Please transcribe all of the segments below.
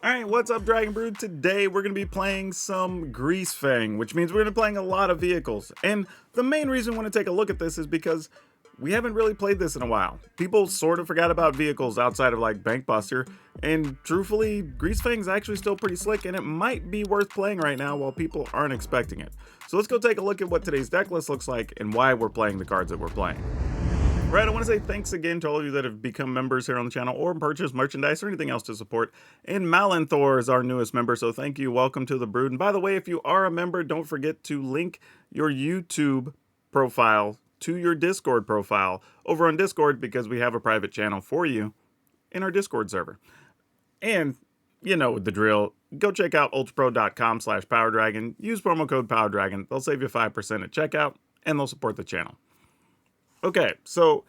Alright, what's up, Dragon Brood? Today we're going to be playing some Greasefang, which means we're going to be playing a lot of vehicles. And the main reason we want to take a look at this is because we haven't really played this in a while. People sort of forgot about vehicles outside of like Bankbuster, and truthfully, Greasefang's actually still pretty slick, and it might be worth playing right now while people aren't expecting it. So let's go take a look at what today's deck list looks like and why we're playing the cards that we're playing. Right, I want to say thanks again to all of you that have become members here on the channel or purchased merchandise or anything else to support. And Malanthor is our newest member, so thank you. Welcome to the Brood. And by the way, if you are a member, don't forget to link your YouTube profile to your Discord profile over on Discord, because we have a private channel for you in our Discord server. And you know the drill. Go check out ultrapro.com/PowrDragn. Use promo code PowrDragn. They'll save you 5% at checkout, and they'll support the channel. Okay, so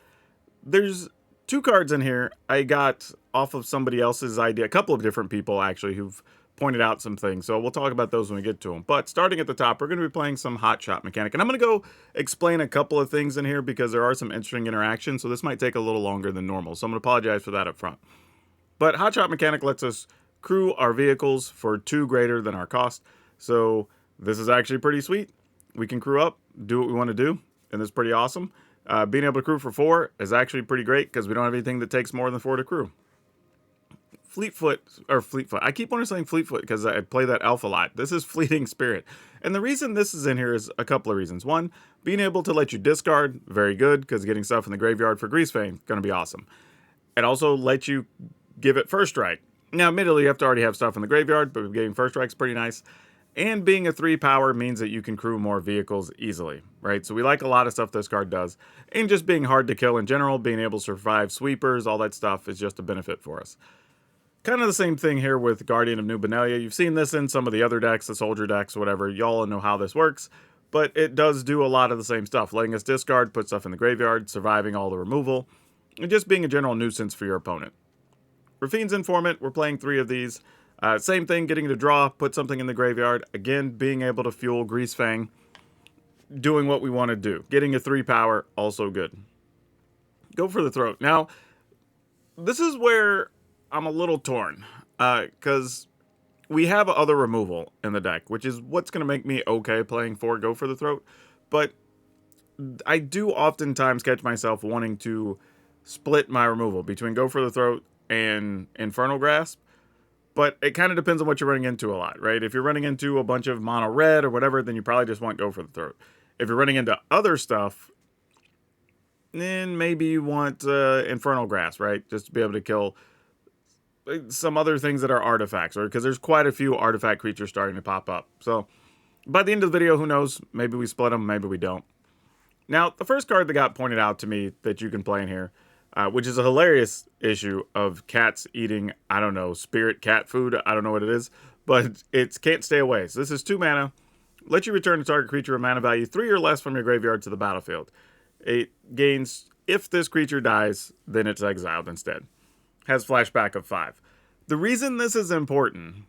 there's two cards in here I got off of somebody else's idea. A couple of different people, actually, who've pointed out some things. So we'll talk about those when we get to them. But starting at the top, we're going to be playing some Hot Shot mechanic. And I'm going to go explain a couple of things in here because there are some interesting interactions. So this might take a little longer than normal. So I'm going to apologize for that up front. But Hot Shot mechanic lets us crew our vehicles for 2 greater than our cost. So this is actually pretty sweet. We can crew up, do what we want to do, and it's pretty awesome. Being able to crew for 4 is actually pretty great because we don't have anything that takes more than 4 to crew. Fleetfoot. I keep on saying Fleetfoot because I play that elf a lot. This is Fleeting Spirit. And the reason this is in here is a couple of reasons. One, being able to let you discard, very good, because getting stuff in the graveyard for Greasefang, going to be awesome. It also lets you give it First Strike. Now, admittedly, you have to already have stuff in the graveyard, but getting First Strike's pretty nice. And being a 3 power means that you can crew more vehicles easily, right? So we like a lot of stuff this card does. And just being hard to kill in general, being able to survive sweepers, all that stuff is just a benefit for us. Kind of the same thing here with Guardian of New Benelia. You've seen this in some of the other decks, the soldier decks, whatever. Y'all know how this works. But it does do a lot of the same stuff. Letting us discard, put stuff in the graveyard, surviving all the removal, and just being a general nuisance for your opponent. Rafine's Informant, we're playing 3 of these. Same thing, getting to draw, put something in the graveyard. Again, being able to fuel Greasefang, doing what we want to do. Getting a 3 power, also good. Go for the Throat. Now, this is where I'm a little torn, because we have other removal in the deck, which is what's going to make me okay playing for Go for the Throat. But I do oftentimes catch myself wanting to split my removal between Go for the Throat and Infernal Grasp. But it kind of depends on what you're running into a lot, right? If you're running into a bunch of mono red or whatever, then you probably just want Go for the Throat. If you're running into other stuff, then maybe you want Infernal Grasp, right? Just to be able to kill some other things that are artifacts, or because there's quite a few artifact creatures starting to pop up. So by the end of the video, who knows? Maybe we split them, maybe we don't. Now, the first card that got pointed out to me that you can play in here, which is a hilarious issue of cats eating, I don't know, spirit cat food. I don't know what it is, but it can't stay away. So this is 2 mana. Let you return a target creature of mana value 3 or less from your graveyard to the battlefield. It gains, if this creature dies, then it's exiled instead. Has flashback of 5. The reason this is important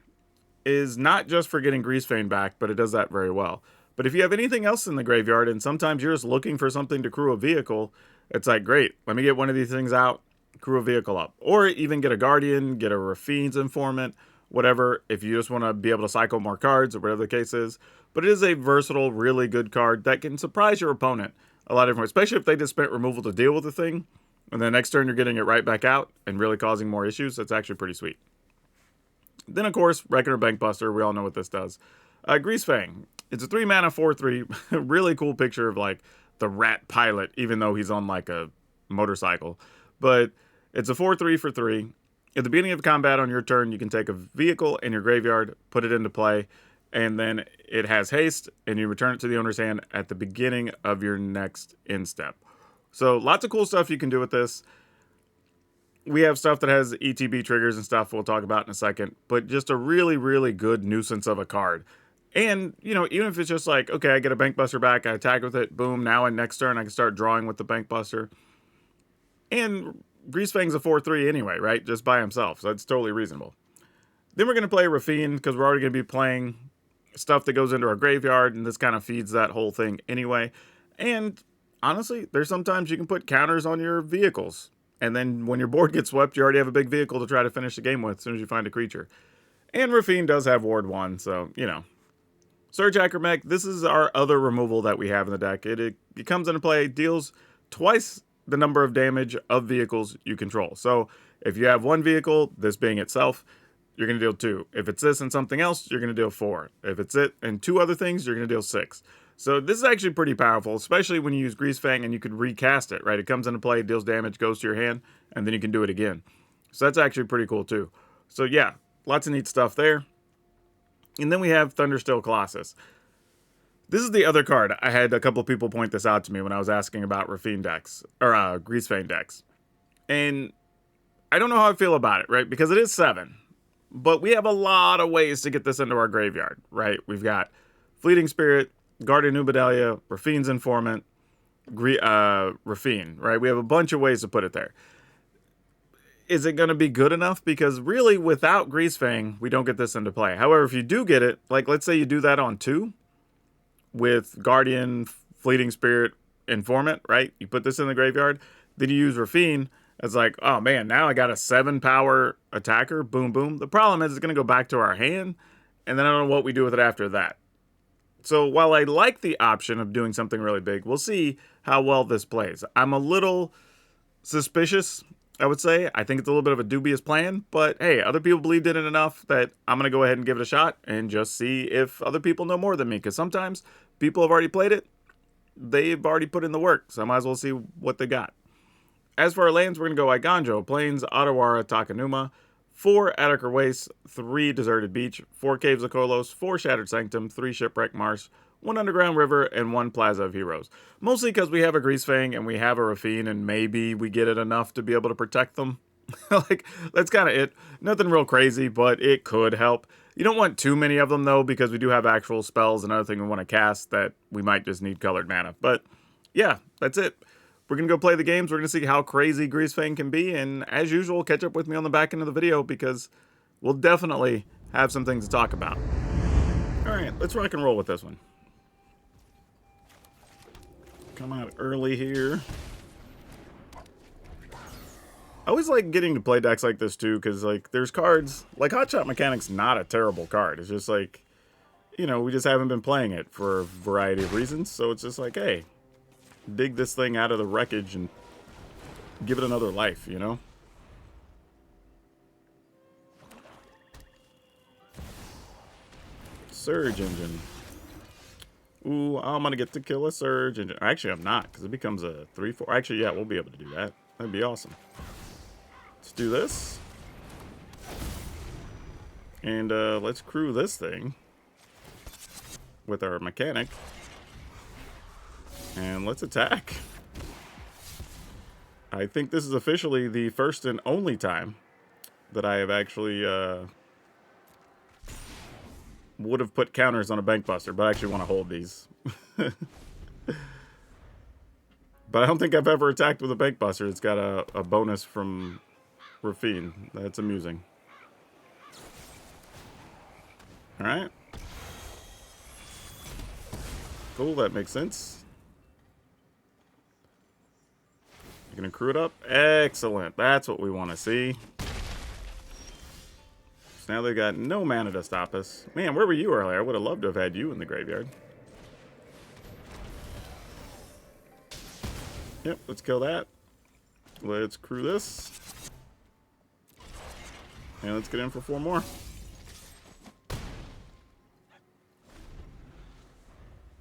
is not just for getting Greasefang back, but it does that very well. But if you have anything else in the graveyard, and sometimes you're just looking for something to crew a vehicle, it's like, great, let me get one of these things out, crew a vehicle up. Or even get a Guardian, get a Rafine's Informant, whatever, if you just want to be able to cycle more cards or whatever the case is. But it is a versatile, really good card that can surprise your opponent a lot of different ways, especially if they just spent removal to deal with the thing, and then next turn you're getting it right back out and really causing more issues. That's actually pretty sweet. Then, of course, Reckoner Bankbuster, we all know what this does. Greasefang. It's a 3 mana 4/3. Really cool picture of like the rat pilot, even though he's on like a motorcycle. But it's a 4/3 for 3. At the beginning of combat on your turn, you can take a vehicle in your graveyard, put it into play, and then it has haste, and you return it to the owner's hand at the beginning of your next end step. So lots of cool stuff you can do with this. We have stuff that has ETB triggers and stuff we'll talk about in a second, but just a really, really good nuisance of a card. And, you know, even if it's just like, okay, I get a Bankbuster back, I attack with it, boom, now in next turn I can start drawing with the Bankbuster. And Greasefang's a 4/3 anyway, right? Just by himself, so that's totally reasonable. Then we're going to play Rafine, because we're already going to be playing stuff that goes into our graveyard, and this kind of feeds that whole thing anyway. And honestly, there's sometimes you can put counters on your vehicles. And then when your board gets swept, you already have a big vehicle to try to finish the game with as soon as you find a creature. And Rafine does have Ward 1, so, you know. Surge Acromech, this is our other removal that we have in the deck. It comes into play, deals twice the number of damage of vehicles you control. So if you have one vehicle, this being itself, you're going to deal 2. If it's this and something else, you're going to deal 4. If it's it and 2 other things, you're going to deal 6. So this is actually pretty powerful, especially when you use Greasefang and you could recast it, right? It comes into play, deals damage, goes to your hand, and then you can do it again. So that's actually pretty cool too. So yeah, lots of neat stuff there. And then we have Thunderstill Colossus. This is the other card. I had a couple of people point this out to me when I was asking about Rafine decks, or Greasefang decks. And I don't know how I feel about it, right? Because it is 7. But we have a lot of ways to get this into our graveyard, right? We've got Fleeting Spirit, Guardian Ubedelia, Rafine's Informant, Rafine, right? We have a bunch of ways to put it there. Is it going to be good enough? Because really, without Greasefang, we don't get this into play. However, if you do get it, like let's say you do that on 2 with Guardian, Fleeting Spirit, Informant, right? You put this in the graveyard, then you use Rafine. It's like, oh man, now I got a 7 power attacker. Boom, boom. The problem is it's going to go back to our hand, and then I don't know what we do with it after that. So while I like the option of doing something really big, we'll see how well this plays. I'm a little suspicious, I would say. I think it's a little bit of a dubious plan, but hey, other people believed in it enough that I'm going to go ahead and give it a shot and just see if other people know more than me, because sometimes people have already played it. They've already put in the work, so I might as well see what they got. As for our lands, we're going to go Iganjo, Plains, Otawara, Takanuma, 4 Attica Waste, 3 Deserted Beach, 4 Caves of Kolos, 4 Shattered Sanctum, 3 Shipwreck Marsh, 1 Underground River, and 1 Plaza of Heroes. Mostly because we have a Greasefang and we have a Rafine, and maybe we get it enough to be able to protect them. Like, that's kind of it. Nothing real crazy, but it could help. You don't want too many of them, though, because we do have actual spells and other thing we want to cast that we might just need colored mana. But, yeah, that's it. We're going to go play the games. We're going to see how crazy Greasefang can be. And as usual, catch up with me on the back end of the video because we'll definitely have some things to talk about. All right, let's rock and roll with this one. Come out early here. I always like getting to play decks like this too because like there's cards, like Hotshot Mechanic's not a terrible card. It's just like, you know, we just haven't been playing it for a variety of reasons. So it's just like, hey, dig this thing out of the wreckage and give it another life, you know? Surge Engine. Ooh, I'm going to get to kill a Surge Engine. Actually, I'm not, because it becomes a 3-4. Actually, yeah, we'll be able to do that. That'd be awesome. Let's do this. And let's crew this thing with our mechanic. And let's attack. I think this is officially the first and only time that I have actually would have put counters on a Bank Buster, but I actually want to hold these. But I don't think I've ever attacked with a Bank Buster. It's got a bonus from Rafine. That's amusing. Alright. Cool, that makes sense. You're going to crew it up? Excellent. That's what we want to see. So now they've got no mana to stop us. Man, where were you earlier? I would have loved to have had you in the graveyard. Yep, let's kill that. Let's crew this. And let's get in for 4 more.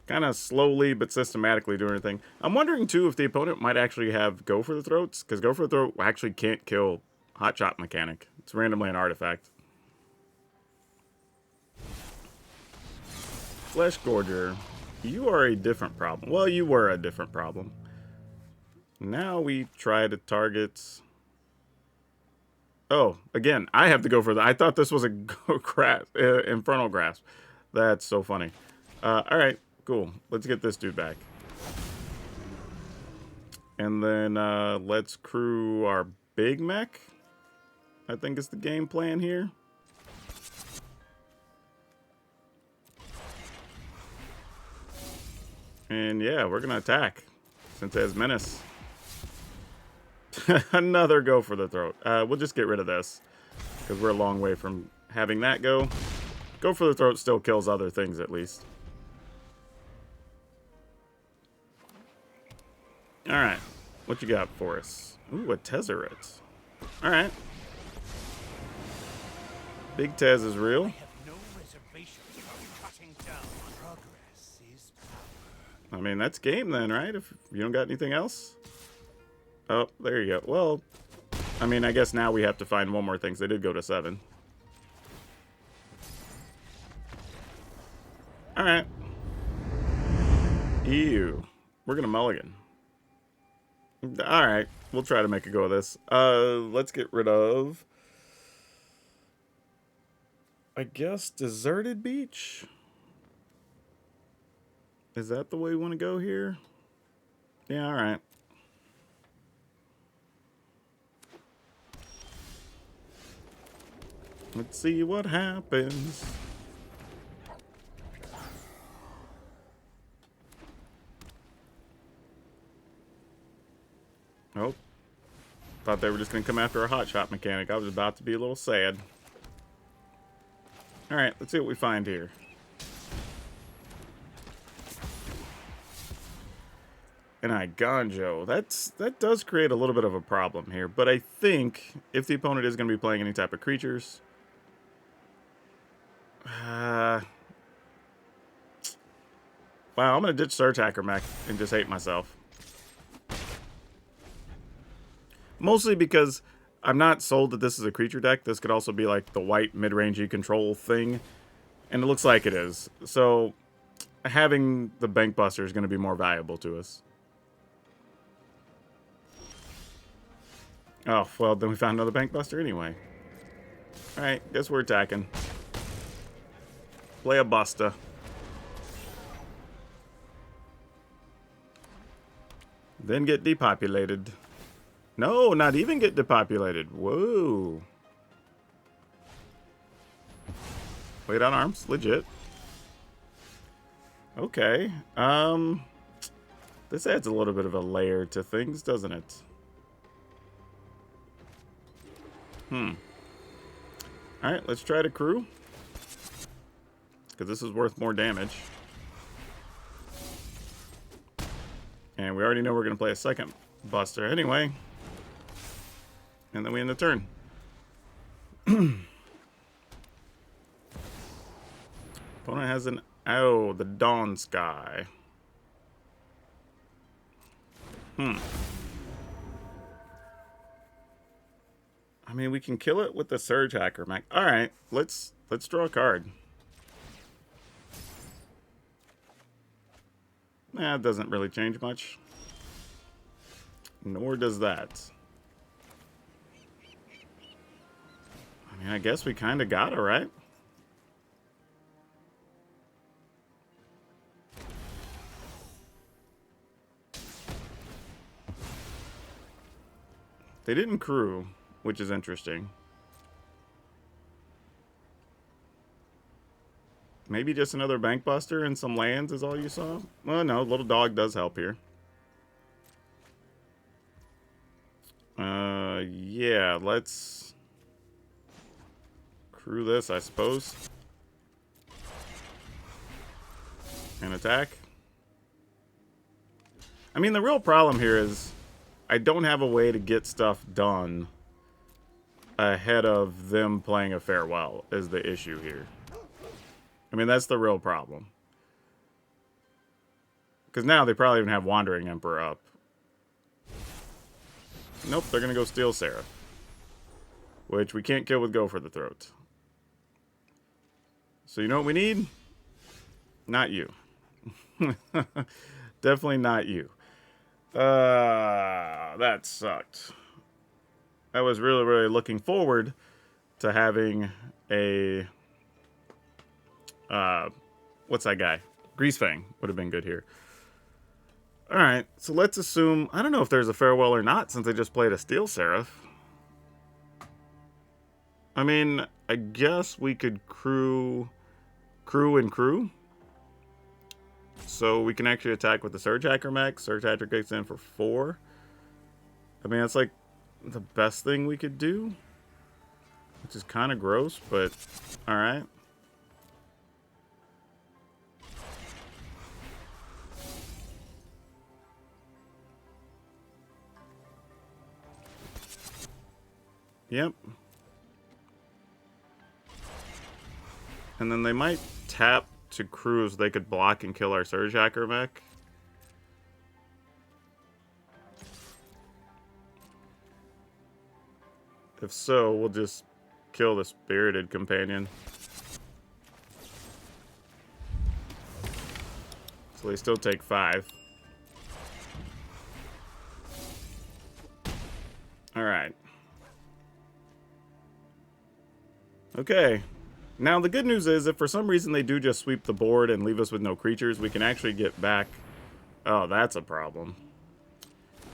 Kind of slowly but systematically doing everything. I'm wondering too if the opponent might actually have Go for the Throats, because Go for the Throat actually can't kill Hotshot Mechanic. It's randomly an artifact. Flesh Gorger, you are a different problem. Well, you were a different problem. Now we try to target. Oh, again, I have to go for that. I thought this was a Infernal Grasp. That's so funny. All right. Cool. Let's get this dude back. And then let's crew our big mech. I think is the game plan here. And yeah, we're going to attack. Since it has Menace. Another Go for the Throat. We'll just get rid of this. Because we're a long way from having that go for the throat still kills other things at least. Alright, what you got for us? Ooh, a Tezzeret. Alright. Big Tez is real. I mean, that's game then, right? If you don't got anything else? Oh, there you go. Well, I mean, I guess now we have to find one more thing. They did go to 7. Alright. Ew. We're gonna mulligan. Alright. We'll try to make a go of this. Let's get rid of... I guess Deserted Beach? Is that the way we want to go here? Yeah, alright. Let's see what happens. Oh. Thought they were just going to come after a hotshot mechanic. I was about to be a little sad. Alright, let's see what we find here. And Ganjo. That does create a little bit of a problem here. But I think if the opponent is going to be playing any type of creatures... wow, I'm going to ditch Surge Hacker Mech and just hate myself. Mostly because I'm not sold that this is a creature deck. This could also be like the white mid-rangey control thing. And it looks like it is. So having the Bank Buster is going to be more valuable to us. Oh, well, then we found another Bank Buster anyway. Alright, guess we're attacking. Play a Busta. Then get depopulated. No, not even get depopulated. Whoa. Wait on arms. Legit. Okay. This adds a little bit of a layer to things, doesn't it? Alright, let's try to crew. Because this is worth more damage. And we already know we're going to play a second Buster anyway. And then we end the turn. Opponent has an... Oh, the Dawn Sky. I mean, we can kill it with the Surge Hacker Mech. Alright, let's draw a card. Nah, it doesn't really change much. Nor does that. I mean, I guess we kind of got it, right? They didn't crew, which is interesting. Maybe just another Bank Buster and some lands is all you saw? Well, no, Little Dog does help here. Yeah, let's crew this, I suppose. And attack. I mean, the real problem here is I don't have a way to get stuff done ahead of them playing a Farewell is the issue here. I mean, that's the real problem. Because now they probably even have Wandering Emperor up. Nope, they're going to go Steel Seraph. Which we can't kill with Go for the Throat. So you know what we need? Not you. Definitely not you. That sucked. I was really, really looking forward to having a... what's that guy? Greasefang would have been good here. Alright, so let's assume... I don't know if there's a Farewell or not, since I just played a Steel Seraph. I mean, I guess we could crew and crew. So we can actually attack with the Surge Hacker Mech. Surge Hacker kicks in for 4. I mean, that's like the best thing we could do. which is kind of gross, but all right. Yep. And then they might tap to cruise. They could block and kill our Surge Hacker mech. If so, we'll just kill the Spirited Companion. So they still take 5. Alright. Okay. Now, the good news is, if for some reason they do just sweep the board and leave us with no creatures, we can actually get back... Oh, that's a problem.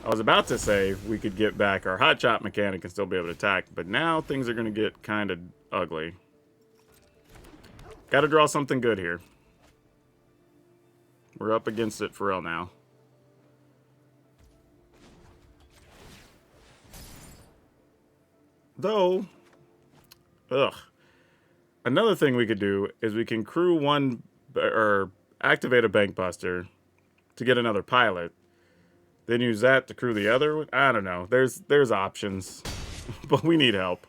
I was about to say we could get back our Hot Shot mechanic and still be able to attack, but now things are going to get kind of ugly. Got to draw something good here. We're up against it for real now. Though... Ugh. Another thing we could do is we can crew one, or activate a Bank Buster to get another pilot. Then use that to crew the other one. I don't know. There's options. But we need help.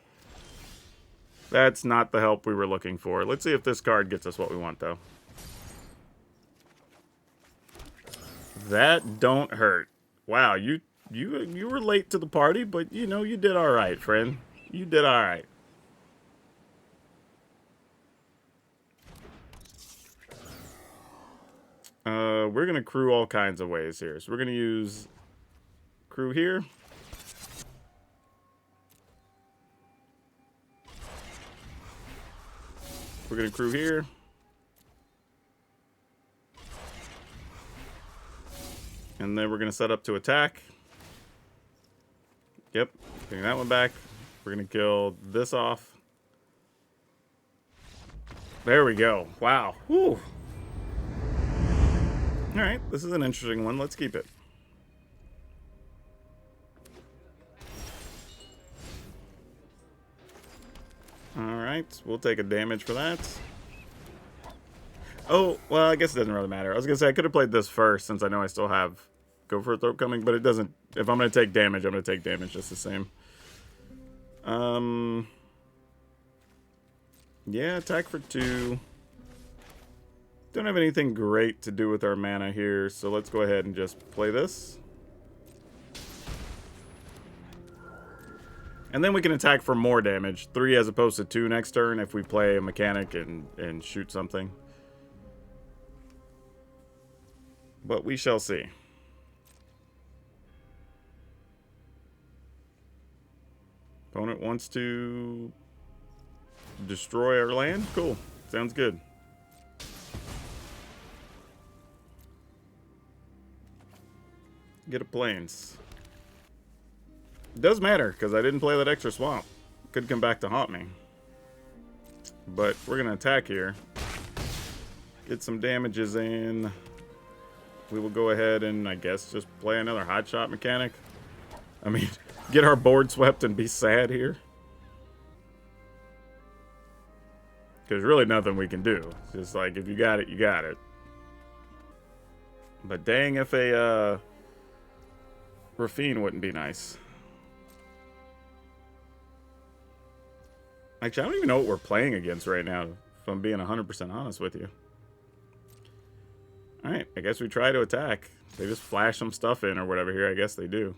That's not the help we were looking for. Let's see if this card gets us what we want, though. That don't hurt. Wow, you were late to the party, but you know, you did all right, friend. You did all right. We're going to crew all kinds of ways here. So we're going to use crew here. We're going to crew here. And then we're going to set up to attack. Yep, getting that one back. We're going to kill this off. There we go. Wow. Whew. Alright, this is an interesting one. Let's keep it. Alright, we'll take a damage for that. Oh, well, I guess it doesn't really matter. I was going to say I could have played this first since I know I still have Go for a Throat coming, but it doesn't. If I'm going to take damage, I'm going to take damage just the same. Yeah, attack for 2. Don't have anything great to do with our mana here, so let's go ahead and just play this. And then we can attack for more damage. 3 as opposed to 2 next turn if we play a mechanic and shoot something. But we shall see. Opponent wants to destroy our land? Cool. Sounds good. Get a plains. It does matter, because I didn't play that extra swamp. Could come back to haunt me. But we're going to attack here. Get some damages in. We will go ahead and, I guess, just play another Hot Shot mechanic. I mean, get our board swept and be sad here. There's really nothing we can do. It's just like, if you got it, you got it. But dang if a Rafine wouldn't be nice. Actually, I don't even know what we're playing against right now, if I'm being 100% honest with you. Alright, I guess we try to attack. They just flash some stuff in or whatever here. I guess they do.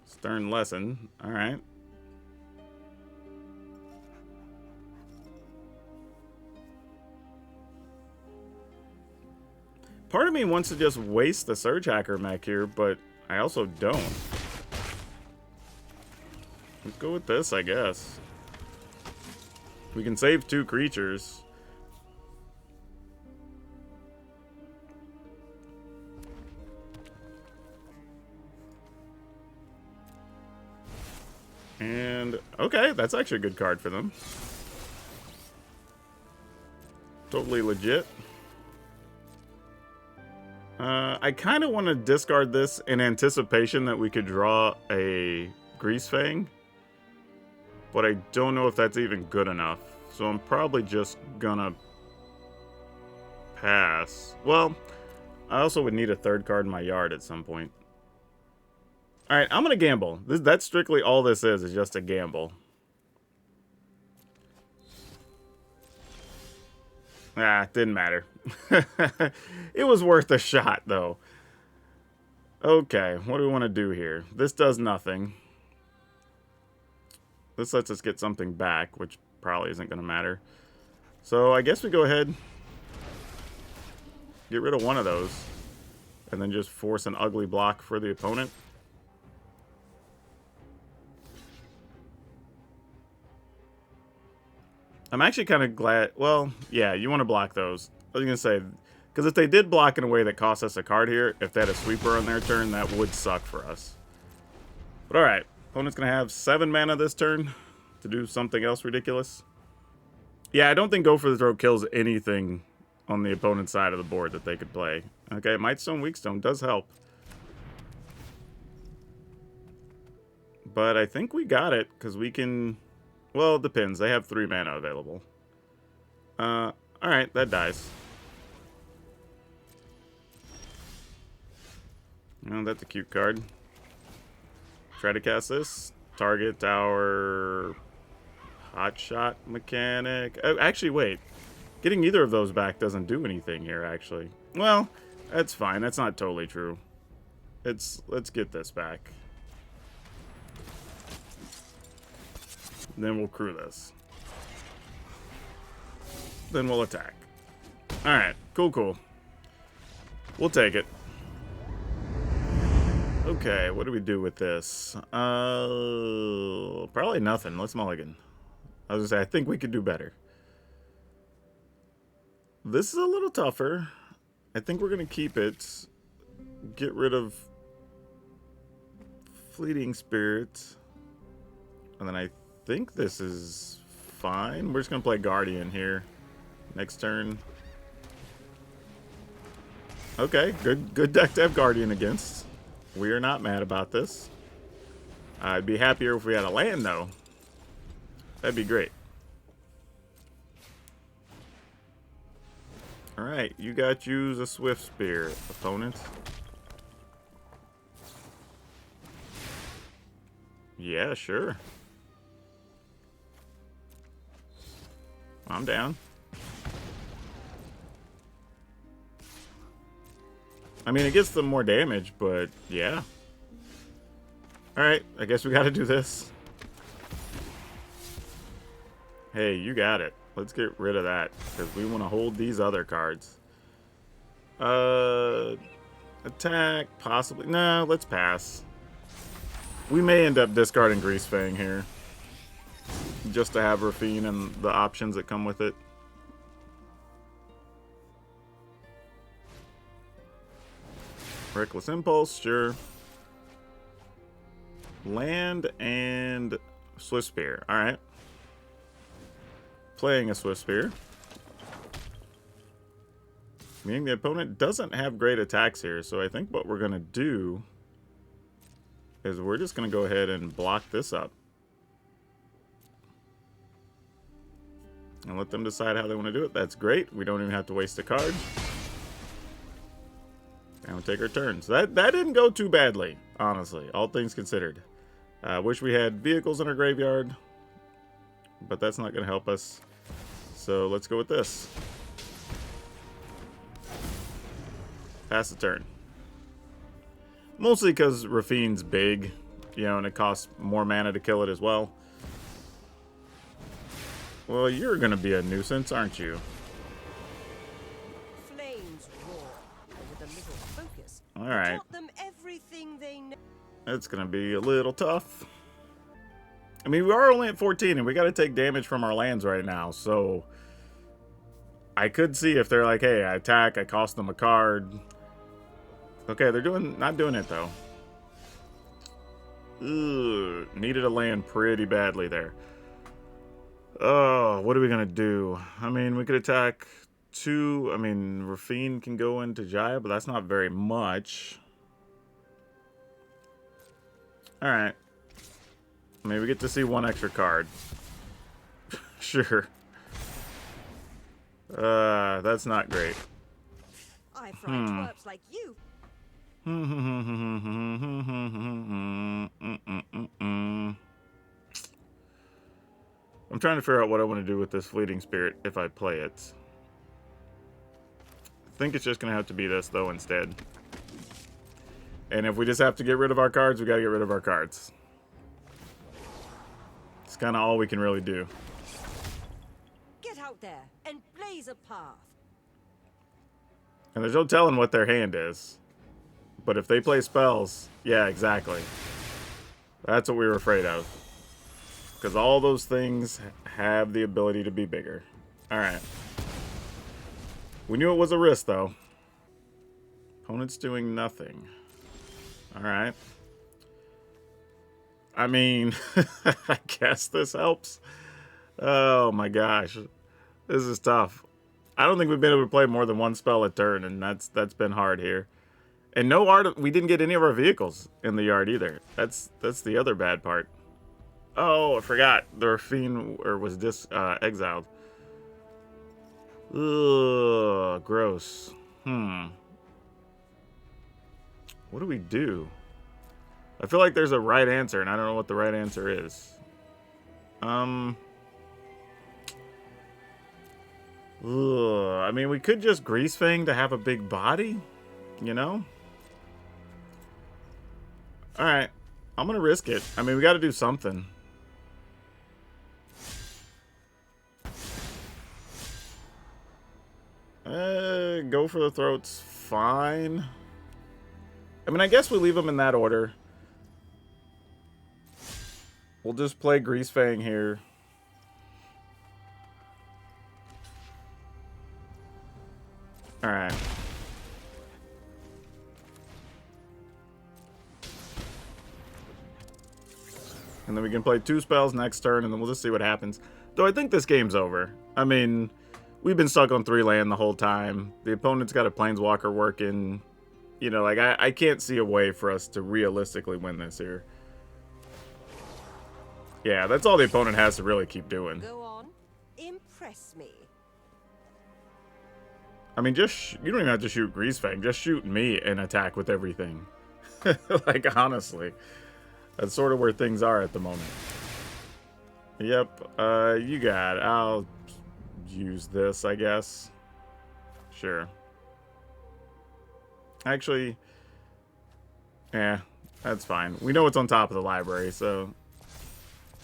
Stern lesson. Alright. Part of me wants to just waste the Surge Hacker mech here, but I also don't. Let's go with this, I guess. We can save 2 creatures. And, okay, that's actually a good card for them. Totally legit. I kind of want to discard this in anticipation that we could draw a Greasefang, but I don't know if that's even good enough. So I'm probably just gonna pass. Well, I also would need a third card in my yard at some point. Alright, I'm gonna gamble. That's strictly all this is just a gamble. Ah, didn't matter. It was worth a shot, though. Okay, what do we want to do here? This does nothing. This lets us get something back, which probably isn't going to matter. So I guess we go ahead, get rid of one of those, and then just force an ugly block for the opponent. I'm actually kind of glad. Well, yeah, you want to block those. I was going to say, because if they did block in a way that cost us a card here, if they had a sweeper on their turn, that would suck for us. But alright, opponent's going to have 7 mana this turn to do something else ridiculous. Yeah, I don't think Go for the Throat kills anything on the opponent's side of the board that they could play. Okay, Mightstone, Weakstone does help. But I think we got it, because we can... Well, it depends. They have 3 mana available. Alright, that dies. Oh, that's a cute card. Try to cast this. Target our Hotshot mechanic. Oh, actually, wait. Getting either of those back doesn't do anything here, actually. Well, that's fine. That's not totally true. Let's get this back. Then we'll crew this. Then we'll attack. Alright, cool. We'll take it. Okay, what do we do with this? Probably nothing. Let's mulligan. I was gonna say, I think we could do better. This is a little tougher. I think we're gonna keep it. Get rid of Fleeting Spirit. And then I think this is fine. We're just gonna play Guardian here. Next turn. Okay, good deck to have Guardian against. We are not mad about this. I'd be happier if we had a land, though. That'd be great. Alright, you got to use a Swift Spear, opponent. Yeah, sure. I'm down. I mean, it gets them more damage, but yeah. Alright, I guess we gotta do this. Hey, you got it. Let's get rid of that, because we want to hold these other cards. Attack, possibly. No, let's pass. We may end up discarding Greasefang here. Just to have Rafine and the options that come with it. Reckless Impulse, sure. Land and Swift Spear. Alright. Playing a Swift Spear. Meaning the opponent doesn't have great attacks here, so I think what we're going to do is we're just going to go ahead and block this up. And let them decide how they want to do it. That's great. We don't even have to waste a card. And we'll take our turn. So that didn't go too badly, honestly, all things considered. Wish we had vehicles in our graveyard, but that's not going to help us. So let's go with this. Pass the turn. Mostly because Rafine's big, you know, and it costs more mana to kill it as well. Well, you're going to be a nuisance, aren't you? Flames roar, with a little focus. All right. Taught them everything they know. It's going to be a little tough. I mean, we are only at 14, and we got to take damage from our lands right now, so I could see if they're like, hey, I attack, I cost them a card. Okay, they're not doing it, though. Ugh, needed a land pretty badly there. Oh, what are we going to do? I mean, we could attack 2. I mean, Rafine can go into Jaya, but that's not very much. Alright. Maybe we get to see one extra card. Sure. That's not great. I fried twerps like you. I'm trying to figure out what I want to do with this Fleeting Spirit if I play it. I think it's just going to have to be this, though, instead. And if we just have to get rid of our cards, we got to get rid of our cards. It's kind of all we can really do. Get out there and blaze a path. And there's no telling what their hand is. But if they play spells, yeah, exactly. That's what we were afraid of. Because all those things have the ability to be bigger. Alright. We knew it was a risk, though. Opponent's doing nothing. Alright. I mean, I guess this helps. Oh my gosh. This is tough. I don't think we've been able to play more than one spell a turn, and that's been hard here. And no art. We didn't get any of our vehicles in the yard either. That's the other bad part. Oh, I forgot. The Raffine was exiled. Ugh, gross. What do we do? I feel like there's a right answer, and I don't know what the right answer is. Ugh, I mean, we could just Greasefang to have a big body, you know? Alright, I'm gonna risk it. I mean, we gotta do something. Go for the throat's fine. I mean, I guess we leave them in that order. We'll just play Greasefang here. Alright. And then we can play 2 spells next turn, and then we'll just see what happens. Though I think this game's over. I mean, we've been stuck on 3 land the whole time. The opponent's got a Planeswalker working. You know, like, I can't see a way for us to realistically win this here. Yeah, that's all the opponent has to really keep doing. Go on. Impress me. I mean, you don't even have to shoot Greasefang. Just shoot me and attack with everything. Like, honestly. That's sort of where things are at the moment. Yep, you got it. I'll use this, I guess. Sure. Actually, yeah, that's fine. We know what's on top of the library, so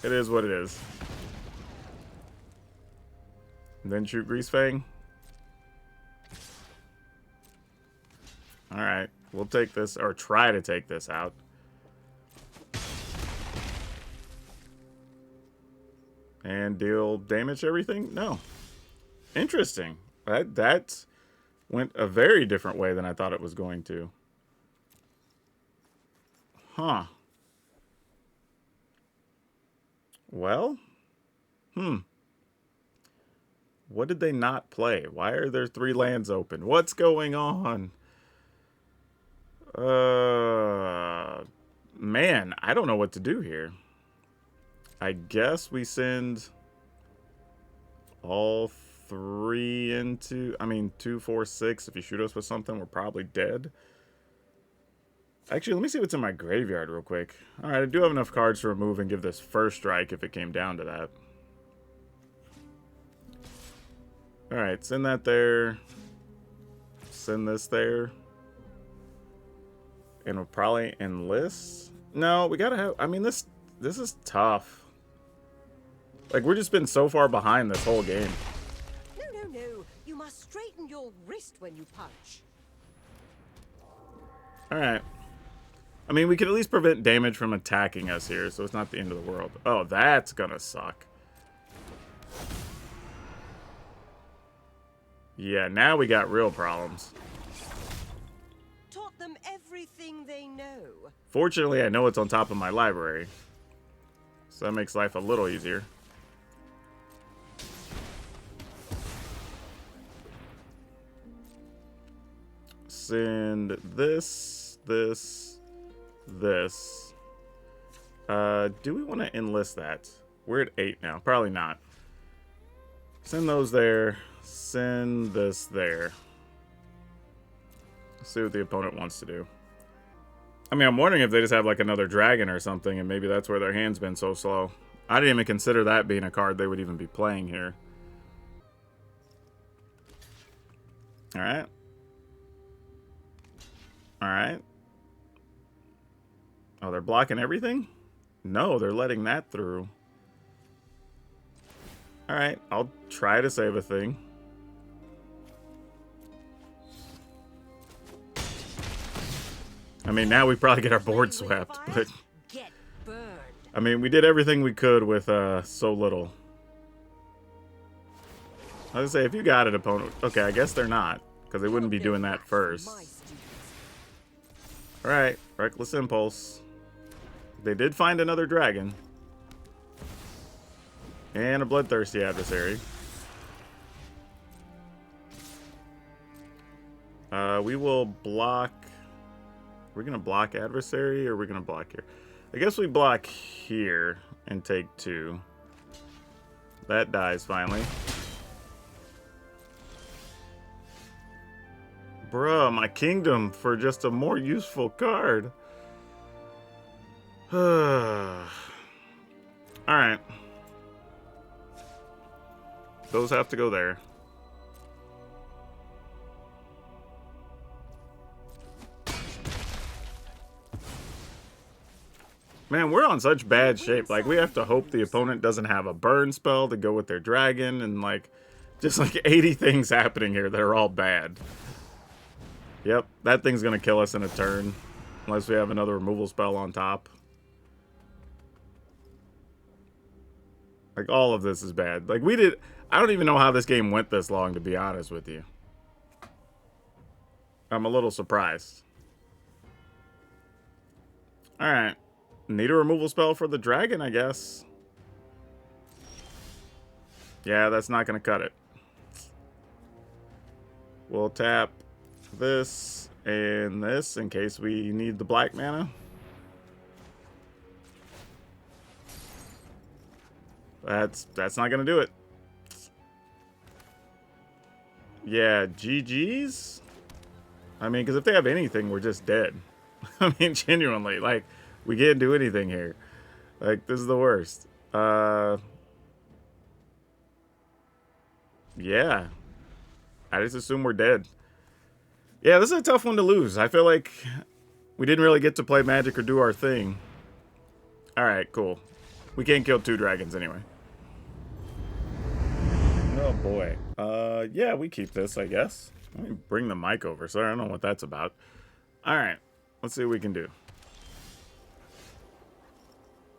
it is what it is. And then shoot Greasefang. Alright, we'll take this, or try to take this out. And deal damage to everything? No. Interesting. That went a very different way than I thought it was going to. Huh. Well. What did they not play? Why are there 3 lands open? What's going on? Man, I don't know what to do here. I guess we send all 3 into... I mean, 2, 4, 6. If you shoot us with something, we're probably dead. Actually, let me see what's in my graveyard real quick. Alright, I do have enough cards to remove and give this first strike if it came down to that. Alright, send that there. Send this there. And we'll probably enlist. No, we gotta have... I mean, this is tough. Like, we've just been so far behind this whole game. No. You must straighten your wrist when you punch. Alright. I mean, we can at least prevent damage from attacking us here, so it's not the end of the world. Oh, that's gonna suck. Yeah, now we got real problems. Taught them everything they know. Fortunately, I know it's on top of my library. So that makes life a little easier. Send this. Do we want to enlist that? We're at 8 now. Probably not. Send those there. Send this there. Let's see what the opponent wants to do. I mean, I'm wondering if they just have like another dragon or something, and maybe that's where their hand's been so slow. I didn't even consider that being a card they would even be playing here. Alright. Alright. Oh, they're blocking everything? No, they're letting that through. Alright, I'll try to save a thing. I mean, now we probably get our board swept, but... I mean, we did everything we could with so little. I was gonna say, if you got an opponent... Okay, I guess they're not, because they wouldn't be doing that first. Alright, Reckless Impulse. They did find another dragon. And a bloodthirsty adversary. We will block... We're going to block adversary, or are we going to block here? I guess we block here and take 2. That dies finally. Bruh, my kingdom for just a more useful card. Alright. Those have to go there. Man, we're on such bad shape. Like, we have to hope the opponent doesn't have a burn spell to go with their dragon, and like, just like 80 things happening here that are all bad. Yep, that thing's gonna kill us in a turn. Unless we have another removal spell on top. Like, all of this is bad. Like, I don't even know how this game went this long, to be honest with you. I'm a little surprised. Alright. Need a removal spell for the dragon, I guess. Yeah, that's not going to cut it. We'll tap this and this in case we need the black mana. That's not going to do it. Yeah, GG's? I mean, because if they have anything, we're just dead. I mean, genuinely, like, we can't do anything here. Like, this is the worst. Yeah. I just assume we're dead. Yeah, this is a tough one to lose. I feel like we didn't really get to play Magic or do our thing. Alright, cool. We can't kill 2 dragons anyway. Oh, boy. Yeah, we keep this, I guess. Let me bring the mic over, so I don't know what that's about. Alright, let's see what we can do.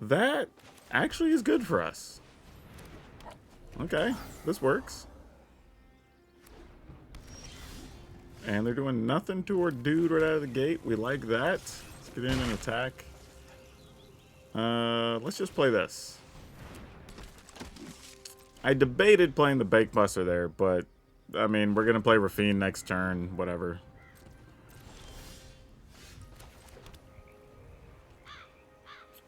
That actually is good for us. Okay, this works. And they're doing nothing to our dude right out of the gate. We like that. Let's get in and attack. Let's just play this. I debated playing the Bakebuster there, but I mean, we're gonna play Rafine next turn, whatever.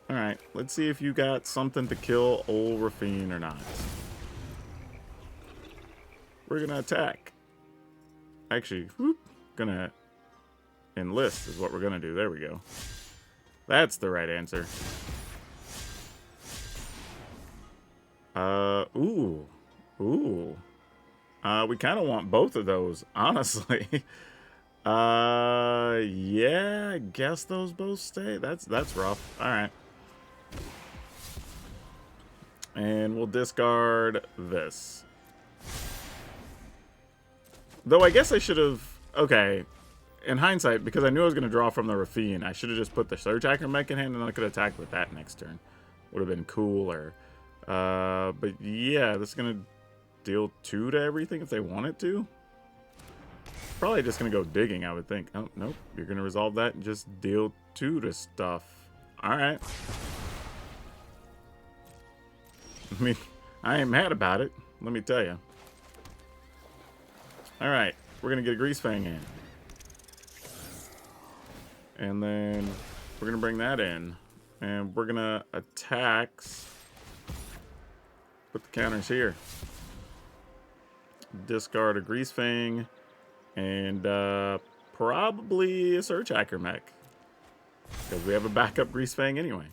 Alright, let's see if you got something to kill old Rafine or not. We're gonna attack. Actually, whoop, gonna enlist is what we're gonna do. There we go. That's the right answer. Ooh. We kind of want both of those, honestly. Yeah, I guess those both stay. That's rough. All right. And we'll discard this. Though I guess I should have... Okay. In hindsight, because I knew I was going to draw from the Rafine, I should have just put the Surge Hacker mech in hand and then I could attack with that next turn. Would have been cooler. But yeah, this is going to deal 2 to everything if they want it to. Probably just going to go digging, I would think. Oh, nope. You're going to resolve that and just deal 2 to stuff. Alright. I mean, I ain't mad about it. Let me tell you. Alright. We're going to get a Greasefang in. And then we're going to bring that in. And we're gonna attack with the counters here. Discard a Greasefang and probably a Surge Hacker mech. Because we have a backup Greasefang anyway.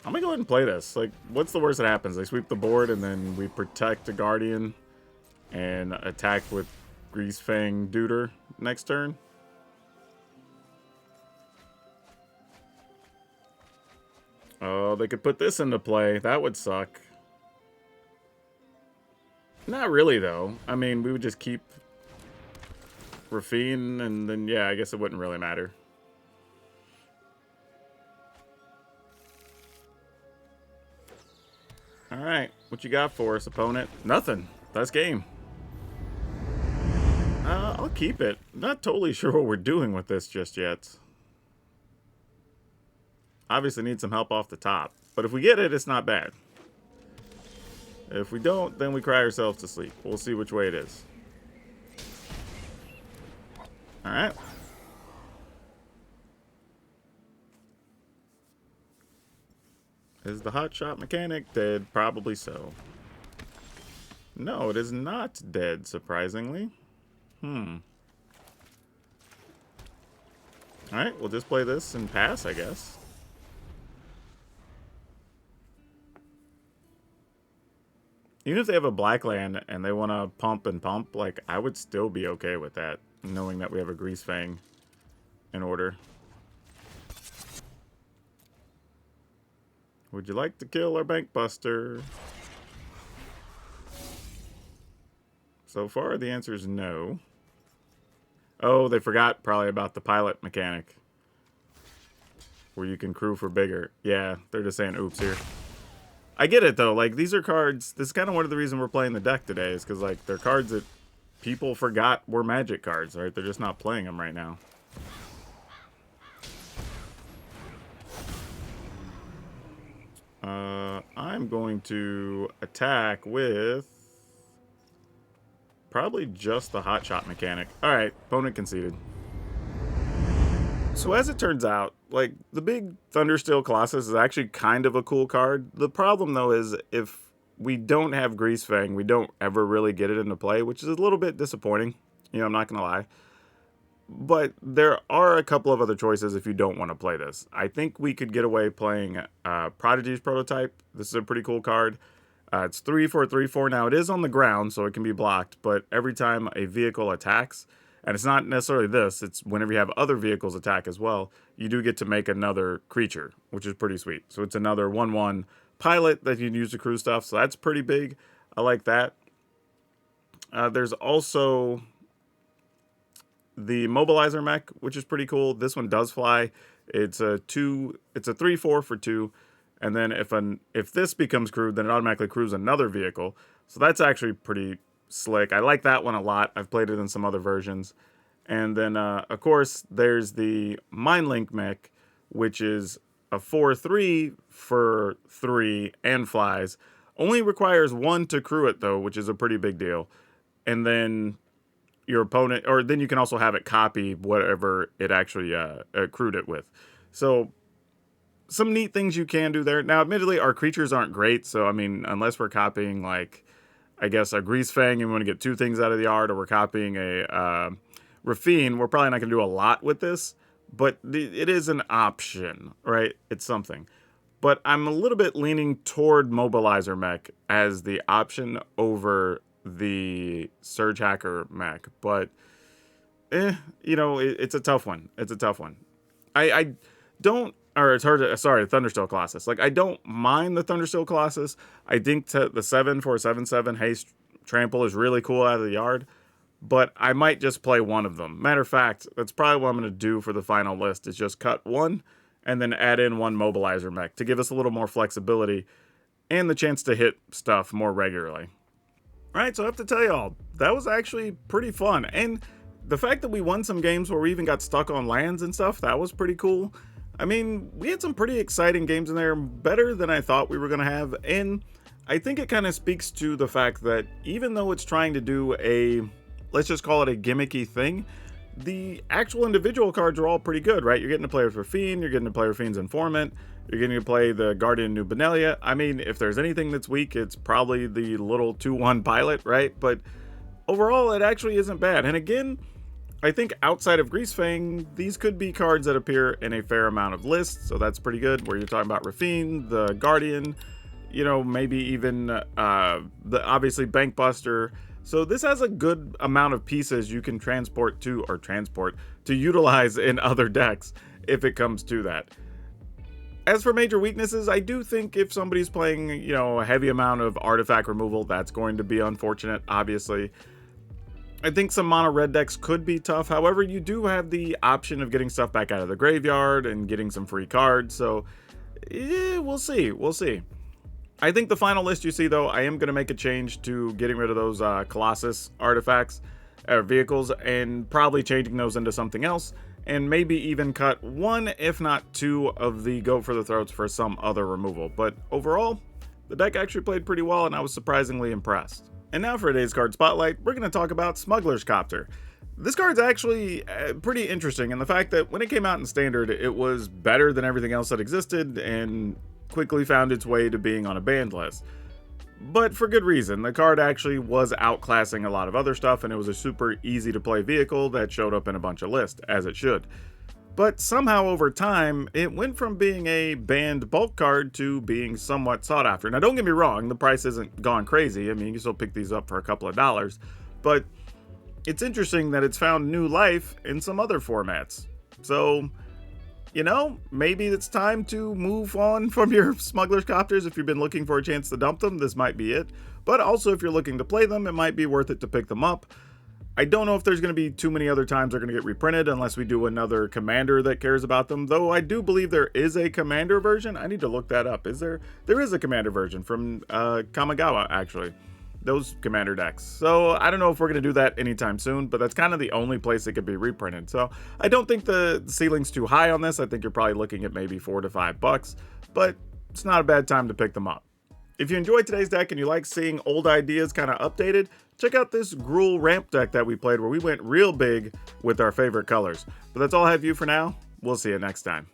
I'm gonna go ahead and play this. Like, what's the worst that happens? They sweep the board and then we protect a Guardian and attack with Greasefang Duder next turn. Oh, they could put this into play. That would suck. Not really, though. I mean, we would just keep Rafine, and then, yeah, I guess it wouldn't really matter. Alright, what you got for us, opponent? Nothing. That's game. I'll keep it. Not totally sure what we're doing with this just yet. Obviously need some help off the top. But if we get it, it's not bad. If we don't, then we cry ourselves to sleep. We'll see which way it is. Alright. Is the hotshot mechanic dead? Probably so. No, it is not dead, surprisingly. Alright, we'll just play this and pass, I guess. Even if they have a black land and they want to pump and pump, like, I would still be okay with that, knowing that we have a Greasefang in order. Would you like to kill our Bank Buster? So far, the answer is no. Oh, they forgot probably about the pilot mechanic. Where you can crew for bigger. Yeah, they're just saying oops here. I get it, though. Like, these are cards. This is kind of one of the reasons we're playing the deck today. Is because, like, they're cards that people forgot were Magic cards, right? They're just not playing them right now. I'm going to attack with probably just the hotshot mechanic. Alright, opponent conceded. So as it turns out, like, the big Thundersteel Colossus is actually kind of a cool card. The problem, though, is if we don't have Greasefang, we don't ever really get it into play, which is a little bit disappointing. You know, I'm not going to lie. But there are a couple of other choices if you don't want to play this. I think we could get away playing Prodigy's Prototype. This is a pretty cool card. It's 3 for a 3/4. Now, it is on the ground, so it can be blocked. But every time a vehicle attacks, and it's not necessarily this, it's whenever you have other vehicles attack as well, you do get to make another creature, which is pretty sweet. So it's another 1/1 pilot that you can use to crew stuff. So that's pretty big. I like that. There's also the Mobilizer mech, which is pretty cool. This one does fly. It's a 3/4 for 2. And then if this becomes crewed, then it automatically crews another vehicle. So that's actually pretty slick. I like that one a lot. I've played it in some other versions. And then, of course, there's the Mindlink mech, which is a 4/3 for 3 and flies. Only requires 1 to crew it, though, which is a pretty big deal. And then your opponent, or then you can also have it copy whatever it actually crewed it with. So some neat things you can do there. Now, admittedly, our creatures aren't great. So, I mean, unless we're copying, like, I guess a Greasefang and we want to get 2 things out of the yard, or we're copying a Rafine, we're probably not going to do a lot with this. But it is an option, right? It's something. But I'm a little bit leaning toward Mobilizer mech as the option over the Surge Hacker mech. But, you know, it's a tough one. It's a tough one. I don't... Or it's hard to, sorry, Thundersteel Colossus. Like, I don't mind the Thundersteel Colossus. I think the 7 for 7/7 haste trample is really cool out of the yard. But I might just play one of them. Matter of fact, that's probably what I'm going to do for the final list, is just cut one and then add in 1 Mobilizer mech to give us a little more flexibility and the chance to hit stuff more regularly. Alright, so I have to tell y'all, that was actually pretty fun. And the fact that we won some games where we even got stuck on lands and stuff, that was pretty cool. I mean, we had some pretty exciting games in there, better than I thought we were going to have, and I think it kind of speaks to the fact that even though it's trying to do a, let's just call it a gimmicky thing, the actual individual cards are all pretty good, right? You're getting to play with Fiend, you're getting to play with Fiend's Informant, you're getting to play the Guardian New Benelia. I mean, if there's anything that's weak, it's probably the little 2/1 pilot, right? But overall, it actually isn't bad. And again, I think outside of Greasefang, these could be cards that appear in a fair amount of lists, so that's pretty good, where you're talking about Rafine, the Guardian, you know, maybe even the obviously Bankbuster. So this has a good amount of pieces you can transport to utilize in other decks if it comes to that. As for major weaknesses, I do think if somebody's playing, you know, a heavy amount of artifact removal, that's going to be unfortunate, obviously. I think some mono red decks could be tough. However, you do have the option of getting stuff back out of the graveyard and getting some free cards. So, yeah, we'll see. We'll see. I think the final list you see, though, I am going to make a change to getting rid of those Colossus artifacts or vehicles and probably changing those into something else. And maybe even cut one, if not two, of the Go for the Throats for some other removal. But overall, the deck actually played pretty well, and I was surprisingly impressed. And now for today's card spotlight, we're going to talk about Smuggler's Copter. This card's actually pretty interesting in the fact that when it came out in Standard, it was better than everything else that existed and quickly found its way to being on a banned list. But for good reason. The card actually was outclassing a lot of other stuff, and it was a super easy to play vehicle that showed up in a bunch of lists, as it should. But somehow over time, it went from being a banned bulk card to being somewhat sought after. Now don't get me wrong, the price isn't gone crazy. I mean, you can still pick these up for a couple of dollars. But it's interesting that it's found new life in some other formats. So, you know, maybe it's time to move on from your Smuggler's Copters. If you've been looking for a chance to dump them, this might be it. But also, if you're looking to play them, it might be worth it to pick them up. I don't know if there's going to be too many other times they're going to get reprinted unless we do another Commander that cares about them. Though I do believe there is a Commander version. I need to look that up. Is there? There is a Commander version from Kamigawa, actually. Those Commander decks. So I don't know if we're going to do that anytime soon, but that's kind of the only place it could be reprinted. So I don't think the ceiling's too high on this. I think you're probably looking at maybe $4 to $5, but it's not a bad time to pick them up. If you enjoyed today's deck and you like seeing old ideas kind of updated, check out this Gruul ramp deck that we played where we went real big with our favorite colors. But that's all I have for you for now. We'll see you next time.